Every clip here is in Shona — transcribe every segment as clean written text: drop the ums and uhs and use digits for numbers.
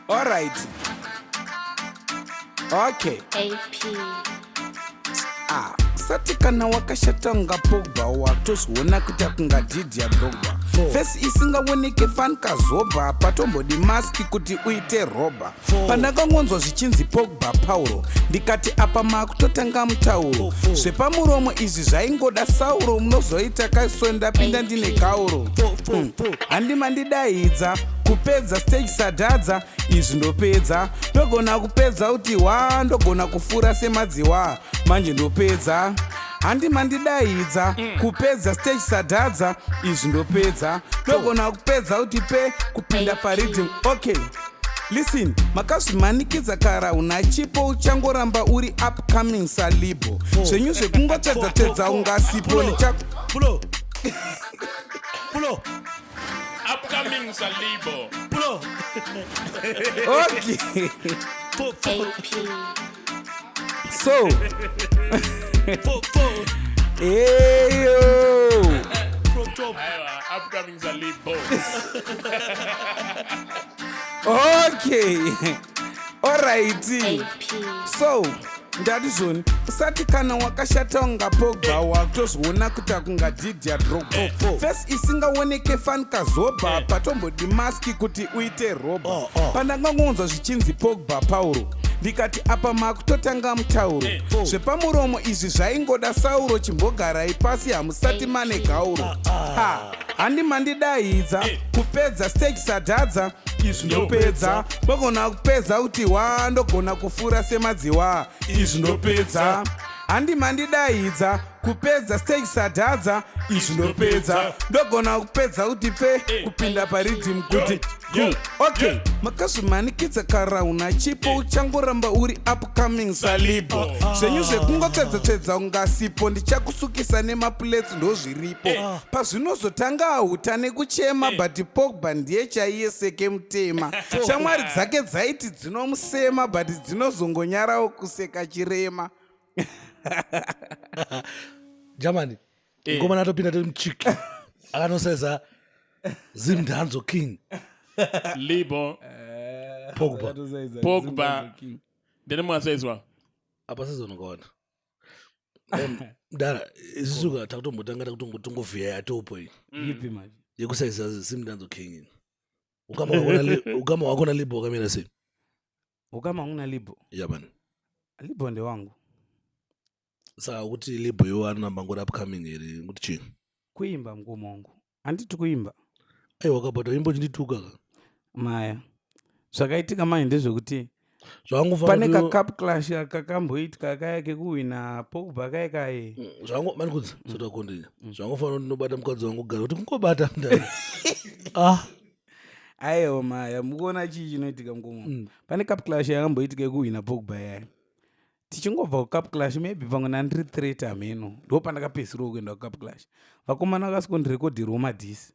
All right. Okay. AP. Sati kana wakashatanga Pogba watozviona kuti akunga Didier Drogba. Fesi isingaoneke fan kazoba patombodi maski kuti uite roba. Pandakangonzwa zvichinzi Pogba Paulo ndikati apa makutotanga mutauro. Zvepamuromo izvi zvaingoda sauro munozoita kaiswenda pinda ndine gauro. Handimandidaidza kupedza stage sadhadza izvi ndopedza ndogona kupedza kuti ndogona kufura semadziwa manje ndopedza handimandidaidza kupedza stage sadhadza izvi ndopedza ndogona kupedza kuti kupinda paridhim. Okay, listen, makazvimanikidza kara una chipo uchangoramba uri upcoming Salibo. Zvenyu zvekungotedza ungasipo Upcoming Salibo. Okay. AP. So, hey yo. Upcoming Salibo. Okay. Alrighty. AP. So, ndati zvoni usati kana wakashata unga Pogba wakutozviona kuti akunga Didier Drogba. Fesi isingaoneke fan kazoba patombodi maski kuti uite roba. Pandakangonzwa zvichinzi Pogba Paulo ndikati apa makutotanga mutauro. Zvepamuromo izvi zvaingoda sauro chimbogarai pasi hamusati mane gauro. Handimandidaidza kupedza stage sadhadza izvi ndopedza ndogona kupedza kuti ndogona kufura semadziwa izvi ndopedza handimandidaidza kupedza stage sadhadza izvi ndopedza ndogona kupedza kuti kupinda paridhim kuti okay, makazvimanikidza kara una chipo uchangoramba uri upcoming Salibo. Zvenyu zvekungotedza ungasipo ndichakusukisa nemapulets ndozviripo. Pazvinozotanga huta nekuchema but Pogba ndiye chaiye seke mutema. Shamwari dzake dzaiti dzinomusema but dzinozongonyarawo kuseka chirema. Jamani, ngoma natopinda tiri muchiki akanosaiza Zimdanzo King Libo. Pogba. Ndene mwasaizwa. apa sezonongaona mdara isuka takutombotanga takutongovhiya yatopo iyi Yipi manje? yekusaiza Zimdanzo King. Ukama wakona Libo wakamira sei? Ukama una Libo? Yabani. Libo nde wangu. Saka kuti Libo yo anamba ngora upcoming here kuti chini? Kuimba mngoma wangu. Handiti kuimba. Wakapata imbo chindituka ka. Maya. Zvakaitika manje ndezvekuti pane ka cup clash kakamboitika kaya kekuwina Pogba kaya zvangu manikudza sotakondenya zvangofana ndinobata mukadzi wangu gara kuti kungobata ndani aiwa maya mukuona chii chinoitika mngoma. Pane cup clash yakamboitika yekuwina Pogba yaya tichingobva kucup clash maybe pamwe nandiri threat ameno ndo pandakapedzisira kuenda kucup clash vakomana vakasikondirekodhirwa madhisi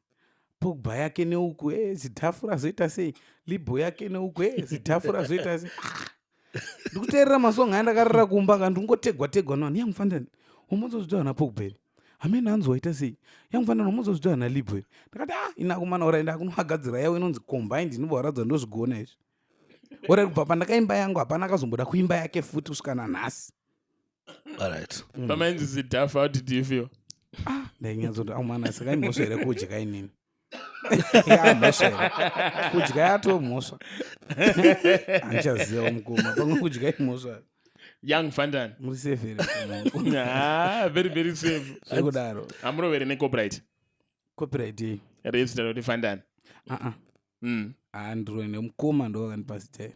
Pogba yake neuku zitafura zoita sei Libo yake neuku zitafura zoita sei ndikuteerera masonga andakarara kumba kandingotegwa nani yangufanira umozozvidwa na Pogba hamene hanzi waita sei yangufanira umozozvidwa na Libo ndakati inakumana oraenda kunovagadzira yawo inonzi combined ndinovaradza ndozvigona izvi ora kubva pandakaimba yangu hapana akazomboda kuimba yake futi kusvika nanhasi. Alright. Pamainzi zidhafa how did you feel? Ndainyadzoti amana saka imhosva here kudya inini. Mhosva here kudya yatomhosva. Handichaziva mukoma pamwe kudya imhosva. Young Fandan. Muri safe here. Very very safe. Zvekudaro. Amurovere necopyright. Copyright yei. Register kuti Fandan. Andro nemukoma ndo wakanipa zita.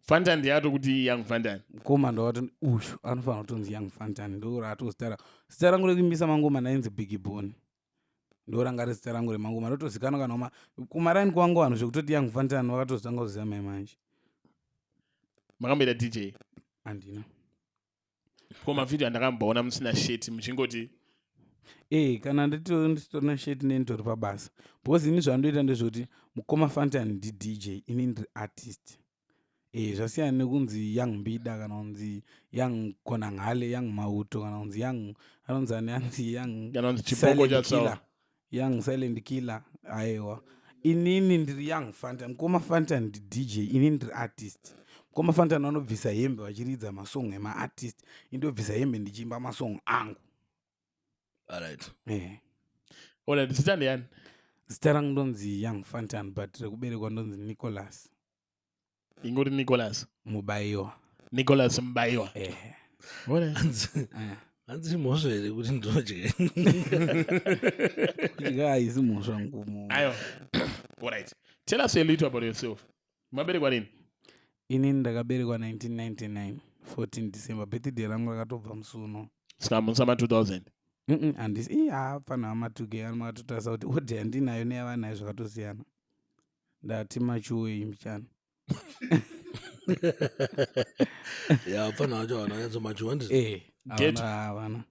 Fandan ndiyato kuti Young Fandan. Mukoma ndo wati ushu anofanira kutonzi Young Fandan ndo ratozitara. Zita rangu rekuimbisa mangoma nainzi Biggie Bone. Ndo ranga ri zita rangu remangoma ndotozikanwa kana kumaraini kwangu vanhu zvekutoti Young Fandan wakatozanga kuziva mai manje. Makamboita DJ. Andina. Koma video andakamboona musina shit muchingoti kana nditorina sheti nenditori pabasa because ini zvandoita ndezvoti mukoma Fantan ndi DJ ini ndiri artist. Zvasiyana nekunzi Young Mbida kana kunzi Young Konanghale, Young Mauto kana kunzi Young anonzi Young Chipoko chatsawa. Young Silent Killer. Aiwa. Inini ndiri Young Fanta. Mukoma Fanta ndi DJ. Inini ndiri artist. Mukoma Fanta anobvisa hembe vachiridza masong ema-artist. Indobvisa hembe ndichimba masong angu. Alright. Alright, zita ndiyani? Zita rangu ndonzi Young Fantan but rekuberekwa ndonzi Nicholas. Ingori Nicholas. Mubayiwa. Nicholas Mubayiwa. Alright. Hanzi mhosva here kuti ndodye. Kudya haisi mhosva ngumu. Ayo. Alright. Tell us a little about yourself. Maberekwa lini? Inini ndakaberekwa 1999 14 December. Birthday rangu rakatobva musuno. Saka musama 2000. Handisi hapana amatuke anomatotasa kuti ode handinayo neyavanayo zvakatosiyana. Ndati machuwei mbichana. Hapana wacho wana yanzo machuwa ndi? Havana.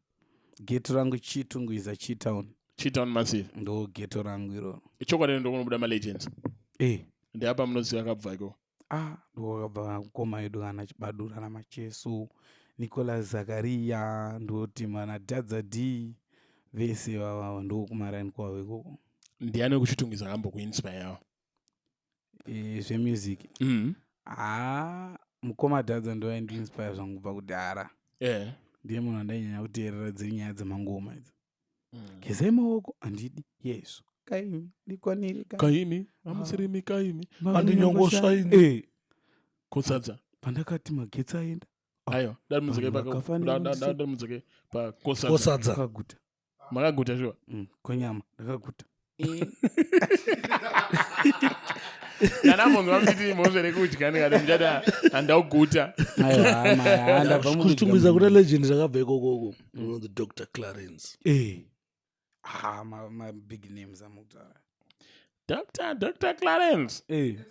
Geto rangu Chitunguiza Chitown. Chitown Massive. Ndo geto rangu iroro. Ichokwadi ndokunobuda ma-legends. Ndi apa munoziva akabva iko. Ndokabva koma edu kana Chibadura naMacheso. Nicholas Zakaria ndoti mana Dadza D vese vava ndokumaraini kwavo ikoko. Ndiani kuchitungiza kambo kuinspire yawo? Zvemusic. Mukoma Dadza ndo aindinspire zvangu kubva kudhara. Ndiye munhu andainyanya kuteerera dziri nyaya dzemangoma idzi. Gezai maoko handidi Yesu. Kaimi ndikwaniri kaimi amusirimi kaimi andinyongosva ini. Kosadza. Pandakati magetsi aenda. Ayo, damudzike pa Kosadza. Ndakaguta. Makaguta shuwa? Konyama ndakaguta. Kana munhu vamiti mhosvere kudya ndikati muchada handauguta. Kuchitungiza kuna legend rakabva ikokoko. The Dr. Clarence. Big names amukutaura. Dr. Clarence.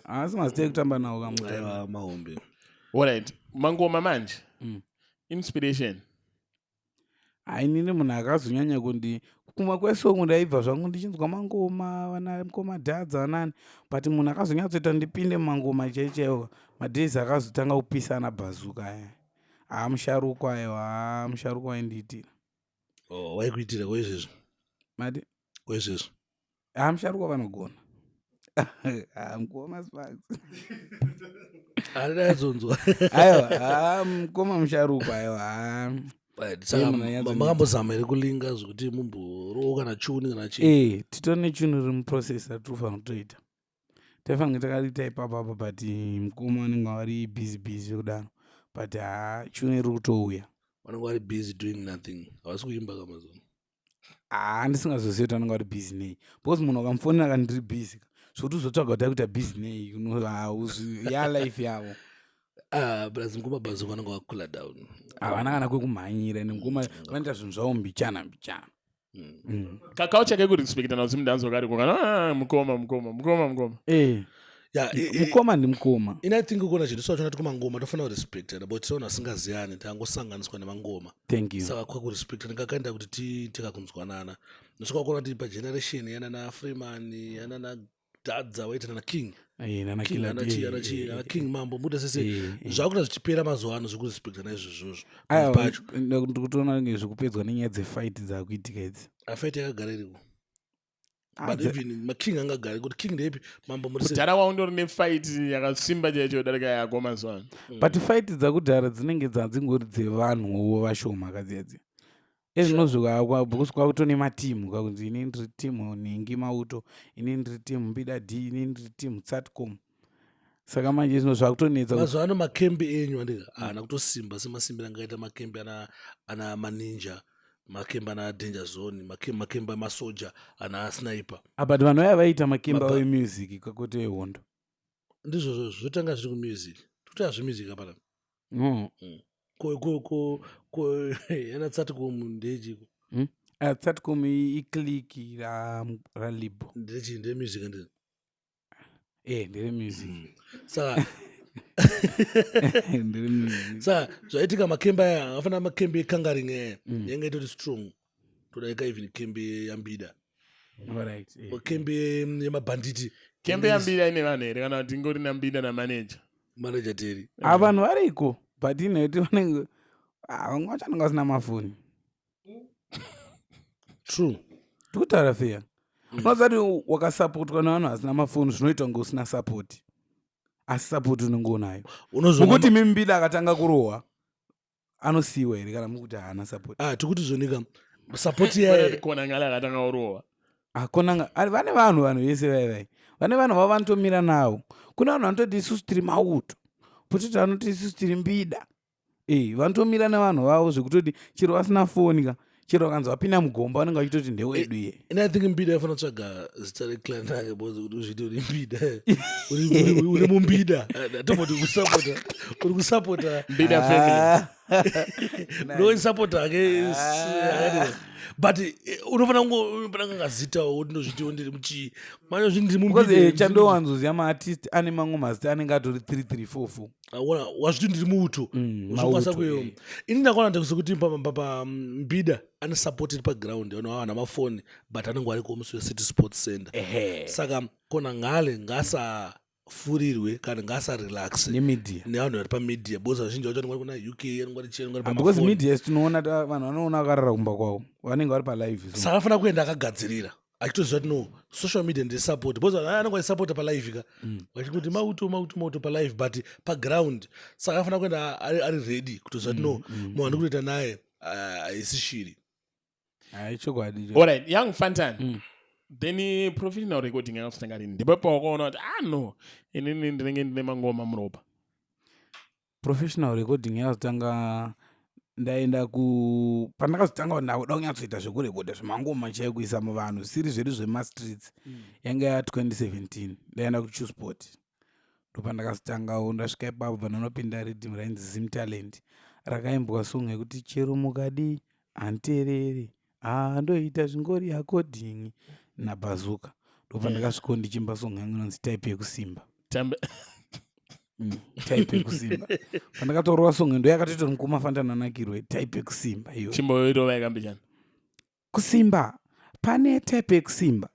Asi mazita kutamba nawo kamutaura. Mahombe. Alright, mangoma manje. Inspiration. Inini munhu akazonyanya kundi kumwa kwesongo ndaibva zvangu ndichinzwa mangoma vana Mukoma Dadza vanani but munhu akazonyatsoita ndipinde mumangoma chaichaiwo madhezi akazotanga kupisana bhazuka aya. Musharukwa aiwa musharukwa waindiitira. Waikuitira kwaizvezvo? Mati? Kwaizvezvo? Musharukwa vanogona. Mukoma Sparks. Adazonzwa. Aiwa mukoma musharukwa aiwa. Makambozama here kulinga zvokuti mumborowo kana chuni kana chii? Titone chuni riri muprocessa tinofanira kutoita. Taifanira takariita ipapapa but mukoma vanenge vari busy kudaro but chuni riri kutouya. Vanenge vari busy doing nothing. Havasi kuimba kamazona. Ndisingazozivi kuti vanenge vari busy nei because munhu akamufonera kana ndiri busy zvokuti uzotsvaga kuti akuita busy nei yalife yavo. But Mukoma Bhazuka vanenge vakula down. Havana kana kwekumhanyira nemukoma vanoita zvinhu zvavo mbichana. Kakaucha kekurespecta nauzi mudanzi wakariko kana mukoma. Mukoma ndimukoma. I think ukona chinhu sachona kuti kumangoma tofanira kurespectana but tisaona asingaziyani tangosanganiswa nemangoma. Thank you. Saka kwakurespecta ndingakaenda kuti tikakunzwanana. Nosvika kuona kuti pageneration yana naFreeman yana naDadza waita naKing. Ana King Mambo muda sese zvakuita zvichipera mazuva ano zvekurespectana izvozvozvo. Ndikutoona ngezvekupedzwa nenyaya dzefight dzakuitika idzi. Fight yakagara iriko. But even making angagari kuti King ndepi Mambo muri kudhara waundori nefight yakasimba chaicho darika yako mazuva ano. But fight dzakudhara dzinenge dzadzingori dzevanhuwo vashoma kadzidzi. Because kwakutone matimu kwakunzi ini ndiri timu Nengi Mauto, ini ndiri timu Mbida D, ini ndiri timu Tsatcom. Saka manje zvino zvakutonetsa. Mazuva ano makembi enyu andika haana kutosimba semasimbiro angaita makembi ana maninja, makembi ana danger zone, makembi amasoja ana sniper. But vanhu vaya vaita makembi avo emusic kwakoto ehondo. Ndizvo zvotanga zviri kumusic. Kuti hazvemusic apana. Yana Tsatcom ndechiko. Tsatcom ikliki ralibo. Ndechi ndemusic ndiri. Ndiri music. Saka zvaitika makembi aya afana makembi ekangaring aya yanga itori strong todaika even kembi yambida. Alright. Kembi yemabhanditi. Kembi yambida ine vanhu here kana kuti ingori naMbida namanager Terry. Vanhu variko but inoti vanenge vamwe vacho vanenge vasina mafoni. True. Tikutaura fair. unoziva kuti wakasapotwa nevanhu vasina mafoni zvinoita kunge usina sapoti, asi sapoti unenge unayo. Mukuti mimbida akatanga kurohwa anosiyiwa here kana mukuti haana sapoti? Tikuti zonika sapoti yaye kona ngale akatanga kurohwa vane vanhu vese vaivai, vane vanhu vava vanotomira navo. Kuna vanhu vanototi isusu tiri mauto, pototi vanoti isusu tiri mbida. Vanotomira nevanhu vavo zvekutoti chero vasina foni ka, chero vakanzi vapinda mugomba vanenge vachitoti ndewedu iye. And I think mbida yafana kutsvaga zita reclan rake bozi kuti uzvite uri mbida uri mumbida tomoti uri kusapota mbida family ndoisapota ake but unofana kunga zitawo kuti ndozvitiwo ndiri muchii manje zvini ndiri mumbida. Chandowanzoziva maartist ane mamwe mazita anenge atori 3344 wazviti ndiri muuto uzokwanisa kuyo. Ini ndakaona ndekuti pambida ane supported paground ana mafoni but anenge ariko musi weCity Sports Center. Saka kona ngale ngasafurirwe kana ngasarelaxe nevanhu vari pamedia because vazhinji vacho vanenge vari kuna UK vanenge vari chii because media tinoona vanhu vanoona vakarara kumba kwavo vanenge vari palive. Saka afana kuenda akagadzirira achitoziva kuti no social media ndisapoti because anenge aisapota palive ka vachikuti mauto palive but paground. Saka afana kuenda ari ready kutoziva kuti no munhu andi kutoita naye haisi shiri. Chokwadi. Alright, young Fantan. Then professional recording yakasitanga rini ndipo paukaona kuti no inini ndinenge ndine mangoma muropa. Professional recording yakazotanga ndaenda pandakazotanga kuti ndakuda kunyatsoita zvekurekodha zvemangoma chaiyo kuisa muvanhu zvisiri zvedu zvemastreets yanga ya2017 ndaenda kuChusport ndopandakazotangawo ndasvika ipapo pandanopinda rhythm rainzi Zim Talent rakaimbwa song yekuti chero mukadi hanterere ndoita zvingori yakodhingi naBazuka ndopandakasvikawo ndichimba song yangu inonzi type yekusimba. Type yekusimba pandakatorwa song ndo yakatoita mukoma Fantana nakirwe type yekusimba iyo chimbo irova yakambe chani kusimba pane type yekusimba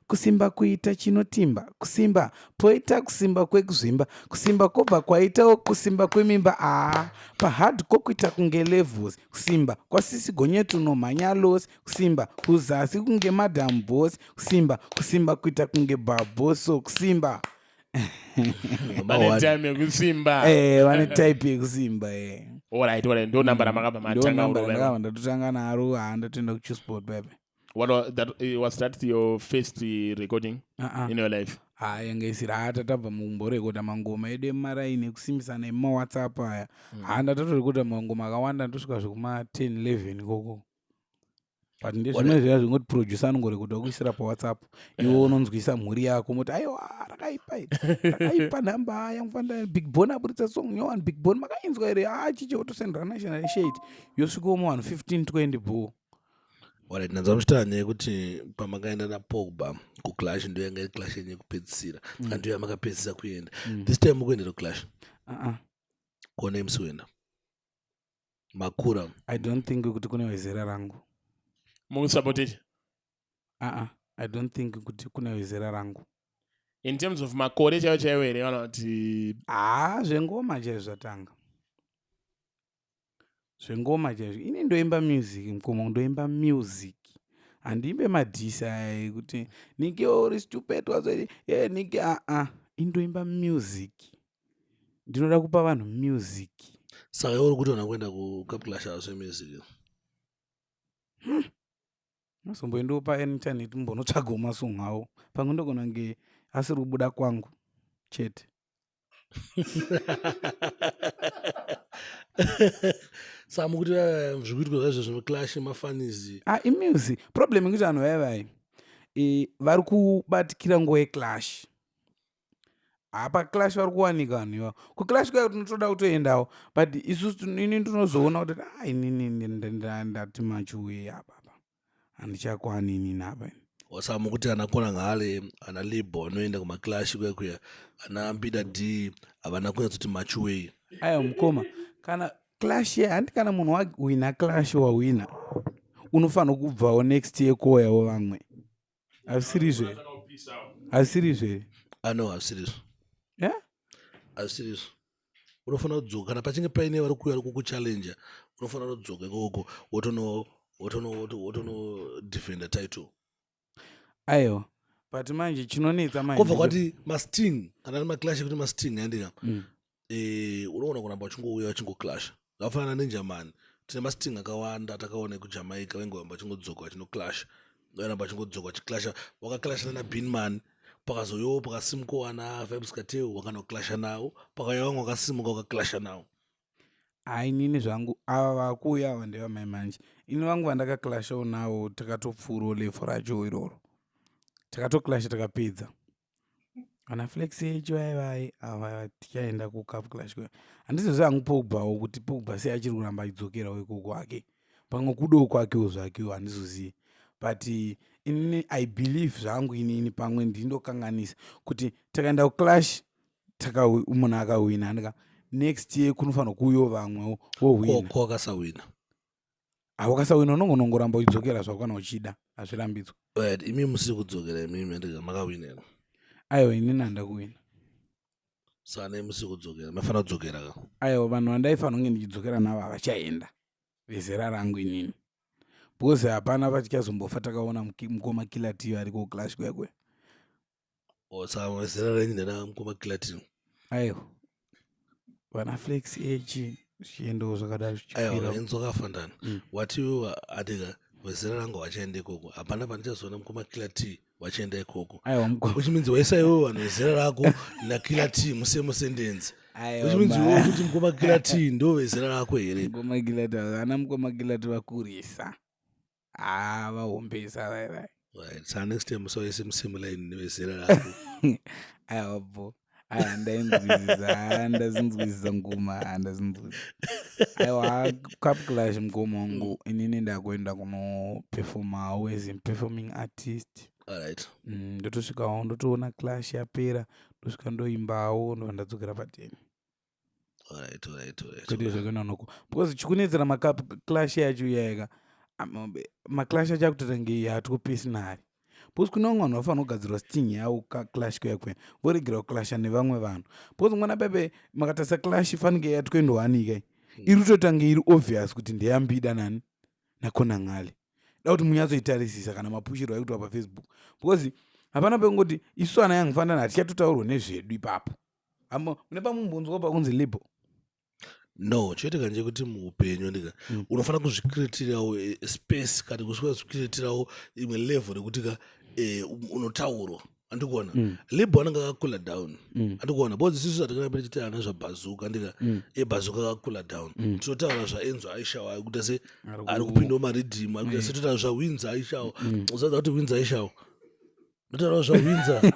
kusimba kuita chinotimba kusimba poita kusimba kwekuzvimba kusimba kobva kwaitawo kusimba kwemimba pahard kokuita kunge levels kusimba kwasisi gonyetu nomhanya los kusimba kuzasi kunge madam boss kusimba kuita kunge baboso kusimba vane time yekusimba vane type yekusimba. Alright, ndo namba ramakabva matanga ndatotanga naro ndatoenda kuChusport bebe. Was that your first recording in your life? Yanga isiri tatabva mumborekodha mangoma edu emaraini ekusimbisana emumawhatsapp aya ndatotorekodha mangoma akawanda ndosvika zvekuma10 11 koko but ndezvimwe zviya zvingoti producer anongorekodha kuisira pawhatsapp iwe unonzwisa mhuri yako moti aiwa rakaipa nhamba yangufanira Big Bone aburitsa song yowan Big Bone makainzwa here chiche otosendera national shade yosvikawo muvanhu 15-20 bho. Alright, nanza muchita nyaya yekuti pamakaenda naPogba kuClash ndo yanga iri Clash yenyu yekupedzisira kana ndiyo yamakapedzisa kuenda. This time mukuendera kuClash kuona MC wenda makura. I don't think kuti kune wezera rangu mukusapoteti. I don't think kuti kune wezera rangu in terms of makore chaiwo here vana kuti zvengoma chaizvo zvatanga zvengoma chaizvo ini ndoimba music mukoma ndoimba music handiimbe madhisa aya kuti nike uri stupid wazoti nike indoimba music ndinoda kupa vanhu music. Saka uri kuti ona kuenda kuClash zvemusic masomboendopa internet mumbonotsvagawo masong awo pamwe ndogona kunge asiri kubuda kwangu chete. Saka mukuti zvikuitwa zvaizvo zvemuClash mafanizi imusic problem yekuti vanhu vaivai vari kubatikira nguva yeClash paClash vari kuwanika vanhu ivavo kuClash kwayo tinotoda kutoendawo but isusu ini ndinozoona kuti inini ndati machuwe apa handichakwani inini apa. Saka mukuti anakona ngale ana Libo anoenda kumaClash kuya ana Mbida D havana kunyatsoti machuwei aiwa mukoma kana Clash handi kana munhu wawina Clash wawina unofanira kubvawo next year koyawo vamwe hazvisirizvo here no hazvisirizvo hazvisirizvo unofanira kudzoka kana pachinge paine vari kuuya vari kukuchallenja unofanira kudzoka ikoko wotono defenda title. aiwa but manje chinonetsa kobva manje kwati masting kana ari maclash kuti masting andika unoona kuramba vachingouya vachingoclash zvakafanana nengermany tine masting akawanda takaona ekujamaica vengoramba vachingodzoka vachinoclash varamba vachingodzoka vachiclasha wakaclashana nabinman pakazoyawo pakasimuka na Vybz Kartel wakanoclasha nawo pakauya vamwe wakasimuka wakaclasha nawo inini zvangu ava vakuuya ava ndevamai manje ini vangu vandakaclashawo navo takatopfuurawo lefu racho iroro takatoclasha takapedza ana flex echo vaivai ava tichaenda kucup clash handizoziva hangu pogbawo kuti pogba sei achiri kuramba aidzokerawo ikoko ake pamwe kudowo kwakewo zvakewo handizozivi but inini I believe zvangu inini pamwe ndindokanganisa kuti takaenda kuclash munhu akawina andika next year kunofanira kuuyawo vamwewo wohwina kwakasawina hawakasawina unongonongoramba uchidzokera zvakwana uchida hazvirambidzwa imi musiri kudzokera imimi andika makawinera aiwa inini handa kuwina sana musiri kudzokera mafanira kudzokera ka aiwa vanhu vandaifanira kunge ndichidzokera navo havachaenda vezera rangu inini because hapana patichazombofa takaona mukoma kilatiyo ari kuclash kwekwe saka vezera renyu ndana mukoma kilatiyo aiwa vana flex age zviendawo zvakadaro aiwa enzokafandana watiwo atika vezera rangu vachaenda ikoko hapana pandichazoona mukoma kilati wachienda ikoko which means waisaiwo vanhu vezera rako nakilati musemusendenzi which means iwo kuti mukoma kilati ndo vezera rako here ana mukoma kilati vakurisa vahombesa vaivai right so next time musaise musimulaini nevezera rako aiwa bo handazinzwisisa ngoma handazinzwisisa aiwa cup clash mukoma wangu inini ndakuenda kunoperformawo as a performing artist alright ndotosvikawo ndotoona clash yapera ndosvika ndoimbawo ndobva ndadzokera pateni kwete zvakaenda noko because chikunetsera macup clash yacho iyayika maclash acho akutotange hatukupesinari because kuna vamwe vanhu vafanira kugadzirwa sting yavo kaclash kuyakwe voregera kuclasha nevamwe vanhu because mwana pepe makatarisa clash ifanike yatikuendowanika iri kutotange iri obvious kuti ndeyambida nani nakona ng'ale da kuti munyatsoitarisisa kana mapushirwo aikuitwa pafacebook because hapana pekungoti isu ana yangu fanana hatichatotaurwa nezvedu ipapo mune pamwe mbunzwa pakunzi libo no choitika nje kuti muupenyu ndika unofanira kuzvikiritirawo space kana kuzvikiritirawo imwe level rekuti unotaurwa andikuona libo anenge akakula down andikuona because isisu atakana tichitaura nezvabhazuka ndika ebhazuka akakula down tinotaura zvaenzo aishawo kuti se ari kupindawo maridhimu ari kuti se totaura zvawinza aishawo usaudza kuti winza aishawo notaura zvawinza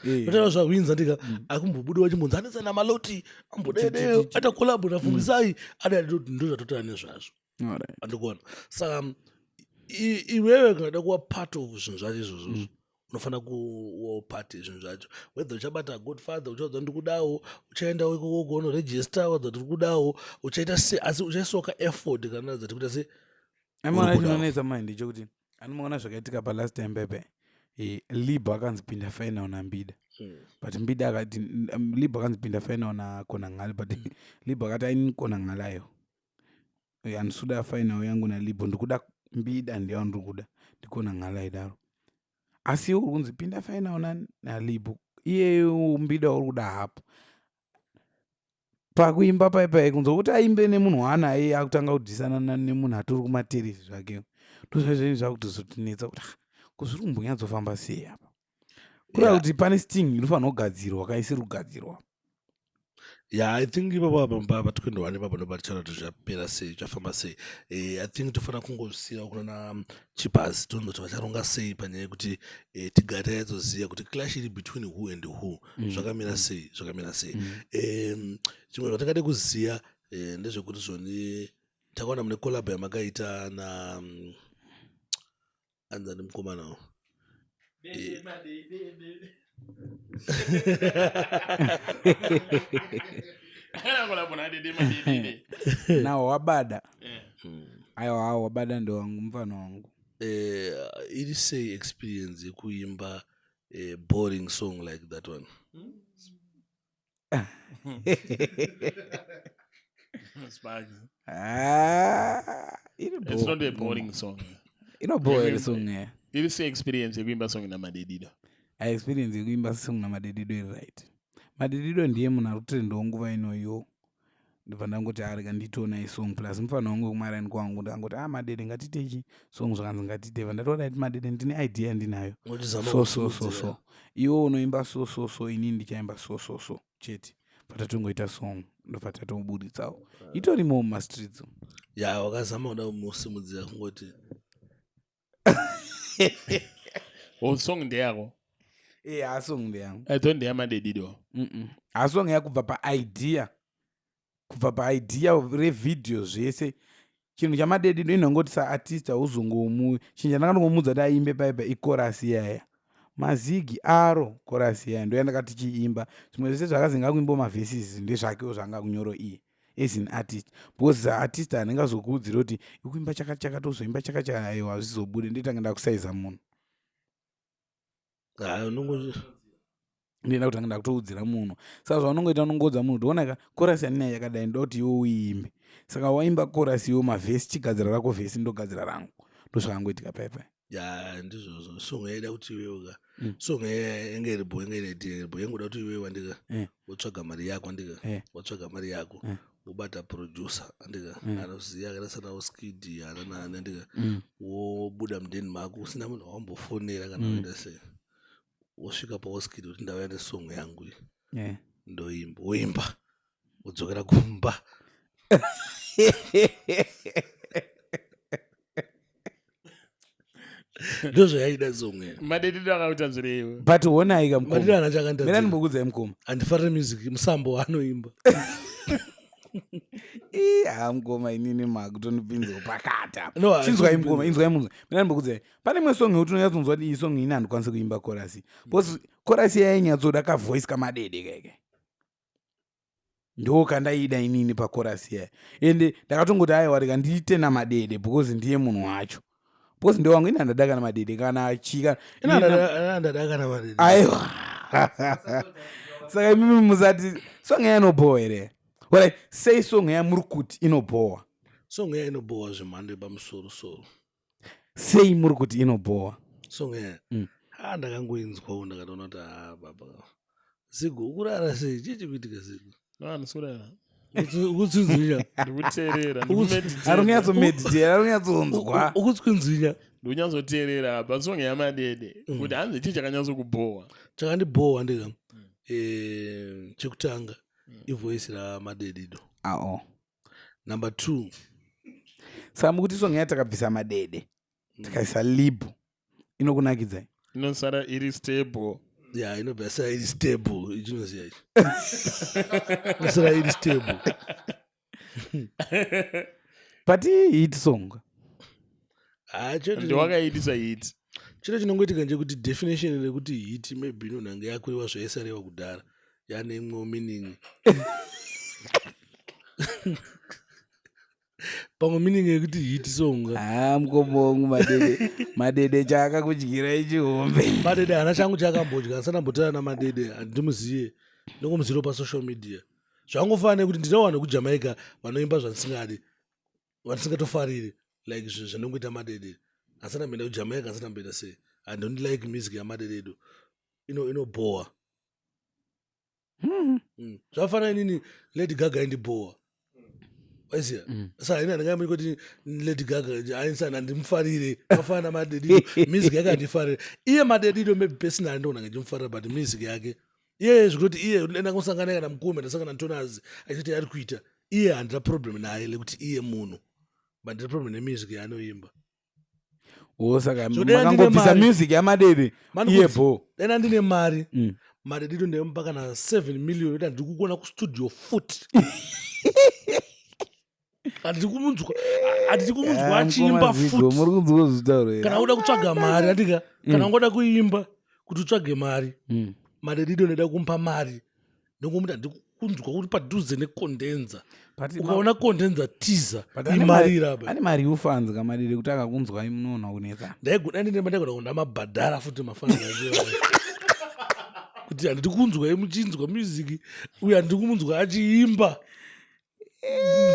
notaura zvawinza ndika akumbobuda wachimbonzi anetsa namaloti ambodede ata kolabo nafungisai ndo zvatotaura nezvazvo andikuona saka iwewe kanada kuva part of zvinhu zvacho izvozvozvo unofanira kuvawo part yezvinhu zvacho whether uchabata godfather uchaudza ndikudawo uchaendawo ikoko unoregista wadza kuti urikudawo uchaita se asi uchaisiwa kaeffort kana dzati kuita se amaona chinonetsa manje chokuti anomaona zvakaitika palast time pepe libo akanzipinda final nambida but mbida akati libo akanzipinda final nakona ng'ale but libo akati aini kona ng'alayo andisuda final yangu nalibo ndikuda mbida ndiyo ndikuda ndikona ng'ala idaro asi uri kunzipinda final nalibo iyeyo mbida uri kuda hapo pakuimba paipai kunzwa kuti aimbe nemunhu waanaye akutanga kudhisana nemunhu atori kumaterisi zvakewo ndozvazveni zvakutozotinetsa kuti kuzviri kumbonyatsofamba sei apa kureva kuti pane sting inofanira kugadzirwa kaisiri kugadzirwa I think ipapo patikuendowana ipapo ndopa tichaona kuti zvapera sei zvafamba sei I think tofanira kungozisiyawo kunana chipazi tonzoti vacharonga sei panyaya yekuti tigare taitsoziva kuti clash iri between who and who zvakamira sei chimwe zvatakade kuziva ndezvekuti zvoni takaona mune kolabho yamakaita na anzani mukomanawo nawo wabada aiwa wabada ndo wangu mfano wangu iri sei experience yekuimba boring song like that one It's not a boring song. Boring song iri se experience yekuimba song namadedido experience yekuimba song namadedido iri right. Madedido ndiye munhu ari kutrendwa nguva inoyo. Ndibva ndangoti arega nditoona isong plus mufana wangu kumaraini kwangu ndangoti madede ngatitechi song zvakanzi ngatiteva ndatoda iti madede ndine idea ndinayo so iwo unoimba so inini ndichaimba so chete patatongoita song ndobva tatoburitsawo itorimo mumastreets ya wakazama kuda kumusimudzira kungoti song ndeyako asong ndeyangu aito ndeyamadedido asong yakubva paidea revidhio zvese. Chinhu chamadedido inongoti saartist hauzongomu chinja ndakandongomudza kuti aimbe paipa ikorasi yaya mazigi aro korasi yaya ndo yandakati chiimba zvimwe zvese zvakazinga kuimba mavhesis ndezvakewo zvanga kunyoro iye as an artist because artist anenge azokuudzira kuti ikuimba chakachaka tozoimba chakachaka aiwa hazvizobude nditanga ndakusaiza munhu ndenda kuti anga ndakutoudzira munhu saka zvaunongoita unongodza munhu toonaka korasi yaninayo yakadai ndoda kuti iwo uimbe saka waimba korasi iwo mavhesi chigadzira rako vhesi ndogadzira rangu ndozvakangoitika paipai ya ndizvozvo song yaida kuti iwewoka song yange iribo yangoda kuti iwewe andika wotsvaga mari yako andika wotsvaga mari yako wobata producer andika anoziya akadasanawo skidi ananani andika wobuda mudenmark usina munhu wambofonera kana kuenda sei wosvika pawoskidi kuti ndauya nesong yangu iyi ndoimba woimba wodzokera kumba ndozvayaida song iyi madedido akauta zvireiwo but honai madedido anachakandamira ndimbokudzai mukoma handifarire music musambo waanoimba mukoma inini makutondipinzwa pakata chinzwai mukoma inzwai munzwa mina ndimbokudzai pane imwe song yekuti unonyatsonzwa kuti iyi song ini handikwanisi kuimba korasi because korasi yainyatsoda kavoice kamadede kaike ndo kandaida inini pakorasi yaya ende ndakatongoti aiwa reka ndiite namadede because ndiye munhu wacho because ndo wangu ini handadaka namadede kana achika andadaka namadede aiwa saka imimi musati song yainobowa here Well, sei song yamuri kuti inobowa song ya inobowa zvemhando yepamusoro sei muri kuti inobowa song ya ndakangoinzwawo ndakatoona kuti baba zigo ukurara sei chii kuitika zigo anosurara ukutsinzinya ndikuteerera arunyatsomeditera arunyatsonzwa ukutsinzinya ndikunyazoteerera apa song yamadede kuti hanzi chii chakanyatsokubowa chakandibowa ndika chekutanga ivoice ramadedido number 2 saka mukuti song yatakabvisa madede takaisa libo inokunakidzai inosara iri stable ya inobva iri stable ichinoziya ichi inosara iri stable but hit song ndiwakaitisa hit chiro chinongoitika ndechekuti definition rekuti hit maybe inonhanga yakuriwa zvaisarewa kudhara yanemwewo meaning pamwe meaning yekuti hit song mukombongu madede chaakakudyira ichihombe madede hana changu chaakambodya asandambotara namadede handimuziye ndongomuziro pasocial media zvangofanira nekuti ndinowana kujamaica vanoimba vandisingatofariri like zvanongoita madede asandamboenda kujamaica asandamboenda sei handondilike music yamadededo inobowa zvafanira inini Lady Gaga indibowa waiziya saka ini handingaamiri kuti Lady Gaga ainsana ndimufarire afanira namadedido music yake handifarire iye madedido maybe personally ndonanga ndimufarira but music yake iye zvekuti iye enda kusangana kana mukume ndasangana ntonazi achiti ari kuita iye handina problem naye lekuti iye munhu but ndine problem nemusic yaanoimba saka makangobvisa music yamadede iye bo dena ndine mari madedido ndemupa kana 7 million yoita ndiri kukona kustudio foot handiti kumunzwa achiimba kana uda kutsvaga mari andika kana ngoda kuimba kuti utsvage mari madedido ndoda kumpa mari ndongomuti handiri kunzwa kuti padhuze nekondenza ukaona kondenza tiza imarira ane mari ufanzi kamadede kuti akakunzwa imunoona kunetsa ndaigona ndinemaigona kundamabhadhara futi mafanira kuti handiti kunzwa muchinzwa music uye handiti kumunzwa achiimba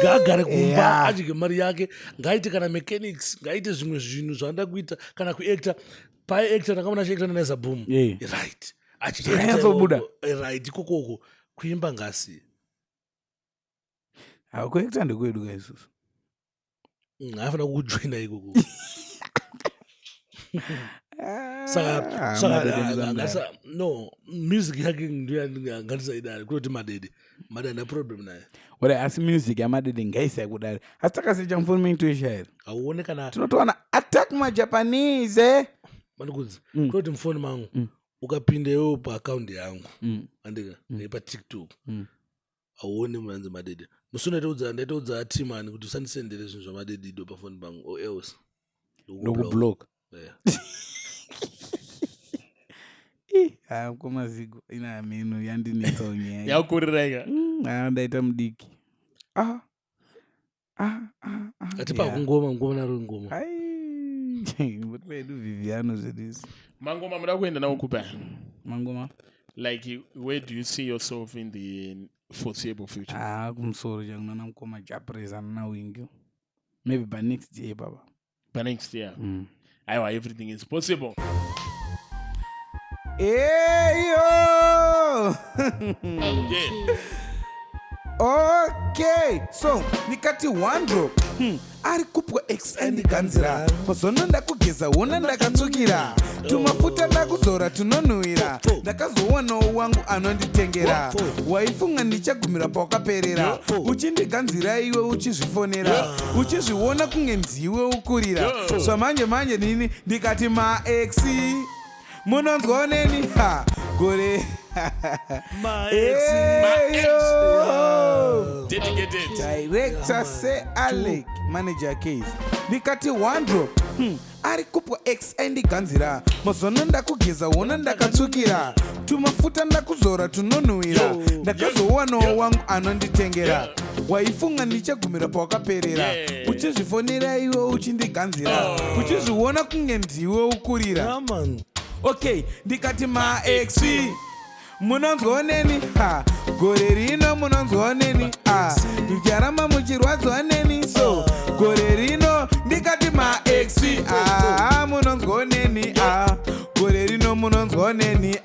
ngaagare kumba adye mari yake ngaaite kana mechanics ngaaite zvimwe zvinhu zvaanoda kuita kana kuacta paacta ndakaona achiacta nenazaboom right Zvanyatsobuda. right ikokoko kuimba ngasi Kuacta ndekwedu kaisusu. haafanira kukujoina ikoko no music yake ndoyangandisaidari kunoti madede ane problem naye Asi music yamadede ngaisa kudare. Asi takasecha mufoni toishaira. auone kana Tinotowana attack majapanese. mandikudzi kunoti mufoni mangu ukapindewo paakaundi yangu andika patiktok auone munanzi madede musi ndaitoudza atimani kuti usandisendere zvinhu zvamadede ido pafoni pangu or else Ndokublock. Yeah. Komaziko ina meno yandinetsa unyaya. Yakurireka. Ndaita mudiki. Atipa ngoma naro ngoma. Mutwedu Viviano zedisi. Mangoma muda kuenda nawo kupa. Mangoma. Like where do you see yourself in the foreseeable future? Kumsoro jangu na mkoma japreza na wingi. Maybe by next year baba. By next year. Everything is possible. Hey yo! Yeah. Okay, so nikati one drop ari kupwa extend ganzira mazono ndakugeza wona ndakatsukira tumafuta ndakuzora tunonhuhwira ndakazowanawo wangu anonditengera waifunga ndichagumira pawakaperera uchindiganzira iwe uchizvifonera uchizviona kunge ndiwe ukurira zvamanje manje nini ndikati maexi munonzwawo neni gore Dedicated. Director say Alec manager case ndikati one drop ari kupwa x aindiganzira mazono ndakugeza wona ndakatsukira tumafuta ndakuzora tunonhuhwira ndakazowanawo wangu anonditengera waifunga ndichagumira pawakaperera uchizvifonera iwe uchindiganzira uchizviona kunge ndiwe ukurira okay ndikati maexi munonzwawo neni gore rino munonzwawo neni ndicharamba muchirwadzwa neni so gore rino ndikati maexi munonzwawo neni gore rino munonzwawo neni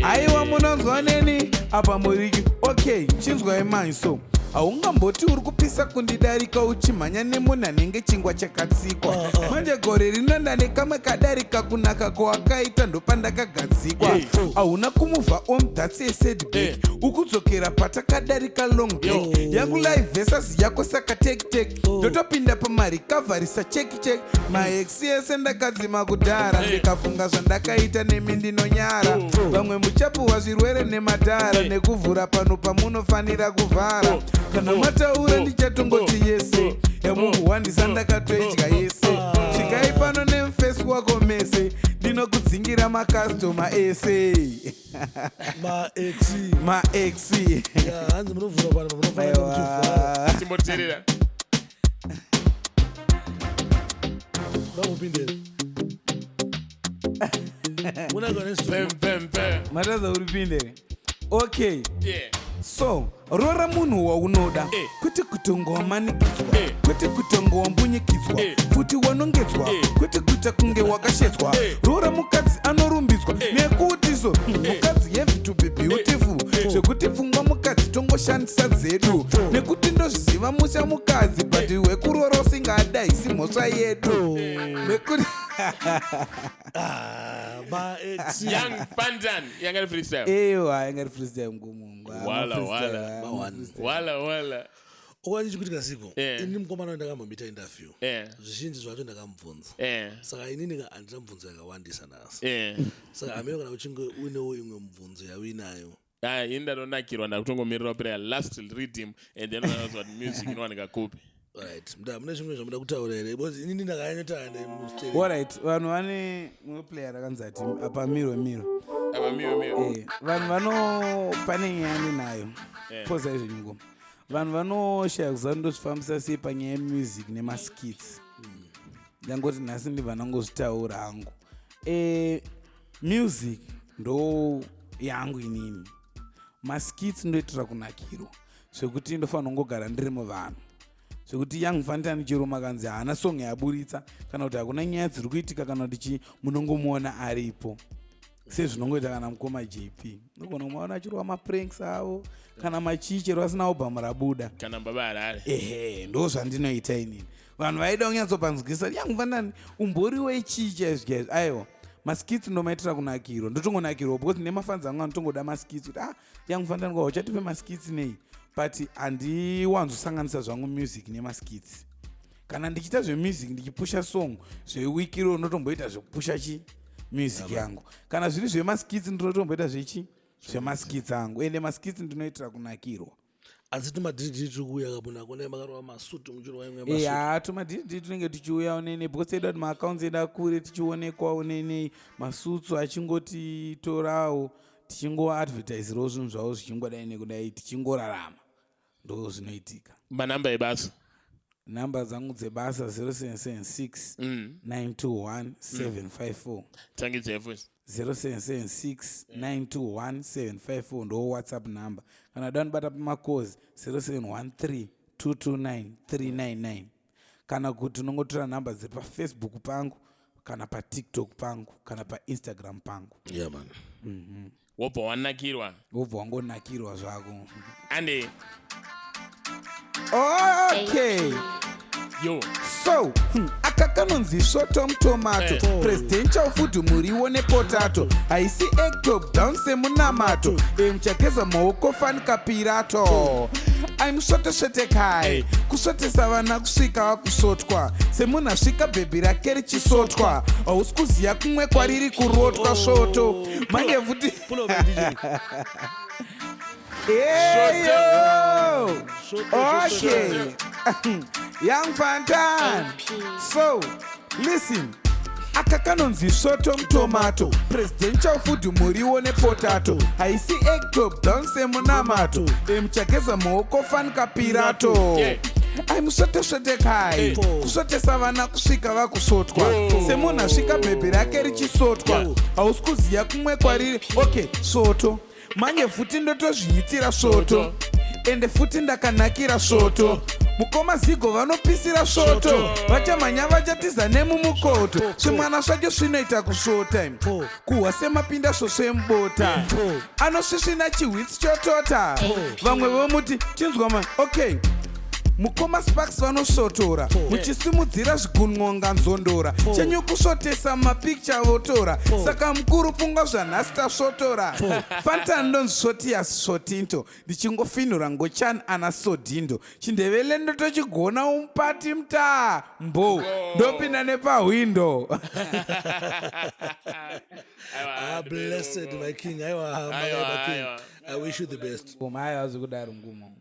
aiwa munonzwawo neni apa muriki okay chinzwai manje so haungamboti uri kupisa kundidarika uchimhanya nemunhu anenge chingwa chakatsikwa manje gore rino ndane kamwe kadarika kunaka kwawakaita ndopandakagadzikwa hauna kumuvha omudhatsi esedback ukudzokera patakadarika long back yangu live versus yako saka tektek ndotopinda pamarikavhari sacheki maexi ese ndakadzima kudhara ndikafunga zvandakaita nemi ndinonyara vamwe muchapuhwa zvirwere nemadhara nekuvhura pano pamunofanira kuvhara kana mataura ndichatongoti yese yamungu wandisa ndakatoidya yese svikai pano nemufesi wako mese ndinokudzingira makastoma ese maexi hanzi munovhura pano munofanira kuchivhara Timboterera. vamupindera Pem. mataza uri pindere okay Yeah. so rora munhu waunoda kwete kutonga wamanikidzwa kwete kutonga wambunyikidzwa futi wanongedzwa kwete kuita kunge wakashedzwa rora mukadzi anorumbidzwa nekuti so mukadzi have to be beautiful zvekuti pfungwa mukadzi tongoshandisa dzedu nekuti ndozviziva musha mukadzi but wekurora usingadaisi mhosva yedu nekuti Young Pandan. Young freestyle. ewa ingari freestyle mgomungu Wala. okani chikuitika ziko Yeah. ini mukomana ndakamboita interview Yeah. zvizhinji zvacho ndakamubvunza Yeah. saka inini handichamubvunzo yakawandisa nasi Yeah. saka amene kana uchinge uinewo imwe mubvunzo yauinayo Indadonakirwa ndakutongomirira kupera last redeem and then unowanza kuti music inowanika kupi. right mune zvimwe zvamuda kutaura here because inini ndakanyota alright vanhu vane mumwe player akanzi ati apa miro Apa mio. vanhu pane nyaya ndinayo Yeah. poza izvo nyingoma vanhu vanoshaya kuziva ndozvifambisa sei panyaya yemusic nemaskits ndangoti nhasi ndibva ndangozvitaura hangu music ndo yangu inini maskits ndoitira kunakiro zvekuti ndofanira kungogara ndiri muvanhu, zvekuti Young Vantan chero makanzi haana song yaburitsa kana kuti hakuna nyaya dziri kuitika kana kuti munongomuona aripo sezvinongoita kana mukoma JP nogona kumaona achirwa mapranks avo kana machichero asina album rabuda kana baba Harare. ndo zvandinoita inini. Vanhu vaida kunyatsopanzwisa Young Vantan umboriwo ichicha izvi aiwa maskits ndomaitira kunakirwa ndotongonakirwa because nemafans angu anotongoda maskits kuti Young Vantan kwa uchatipe maskits nei, but handiwanzosanganisa zvangu music nemaskits. Kana ndichiita zvemusic ndichipusha song zvewikiro ndotomboita zvekupusha music yangu, kana zviri zvemaskits ndinotomboita zvemaskits angu, ende maskits ndinoitira kunakirwa. asi tumadhidhidi tiri kuuya kabuna kune makarova masutu muchiro waimwe masutu tumadhidhidi tunenge tichiuya unene because taida kuti maaccounts edu akure tichionekwa unene masutsu achingotitorao tichingoadvertisirawo zvinhu zvavo zvichingodai nekudai tichingorarama, ndo zvinoitika. Manamba ebasa Namba dzangu dzebasa 0776 921 754 tangidze futhi 0776 921 754 ndo WhatsApp number. Kana danibata pamakozi 0713 229 399. Kana kuti unongotora namba dziri paFacebook pangu kana paTikTok pangu kana paInstagram pangu. Yeah man. wobva wanakirwa wangonakirwa zvako. ande Okay. yo So, akakanonzi Shotom Tomato, presidential food muriwo nepotato, haisi egg-top down semunamato, muchageza maoko fanika pirato. I'm Shotekai, kusotesa vana kusvika vakusotwa, semunasvika bhebhi rake richisotwa, hausi kuziya kumwe kwariri kurotwa svoto. Mange futi Okay. Young Vantan. So, listen. Akakanonzi Shotom Tomato, presidential food muriwo nepotato, haisi egg-top down semunamato, muchageza maoko fanika pirato. I'm Shotekai, kusotesa vana kusvika vakusotwa, semunasvika bhebhi rake richisotwa, hausi kuziya kumwe kwariri. Okay, soto manje futi ndotozviitira svoto, ende futi ndakanakira svoto. Mukoma zigo vanopisira svoto, vachamhanya vachatiza nemumukoto, zvimwana zvacho zvinoita kusvota, kuhwa semapinda svosve mubota, anosvisvina chihwitsi chotota. Vamwe vomuti chinzwa okay, mukoma Sparks vanosvotora, muchisimudzira zvigun'onga nzondora, chenyu kusvotesa mapicture votora, saka mukuru pfungwa zvanhasi tasvotora. Vantan ndonzi Shotias Shotinto, ndichingofinhura Ngochan ana Sodindo, chindevele ndotochigona umupati mtaa mbo, ndopinda nepahwindo. Blessed my king. I wish you the best. Kumaya wazikudaro ngumo.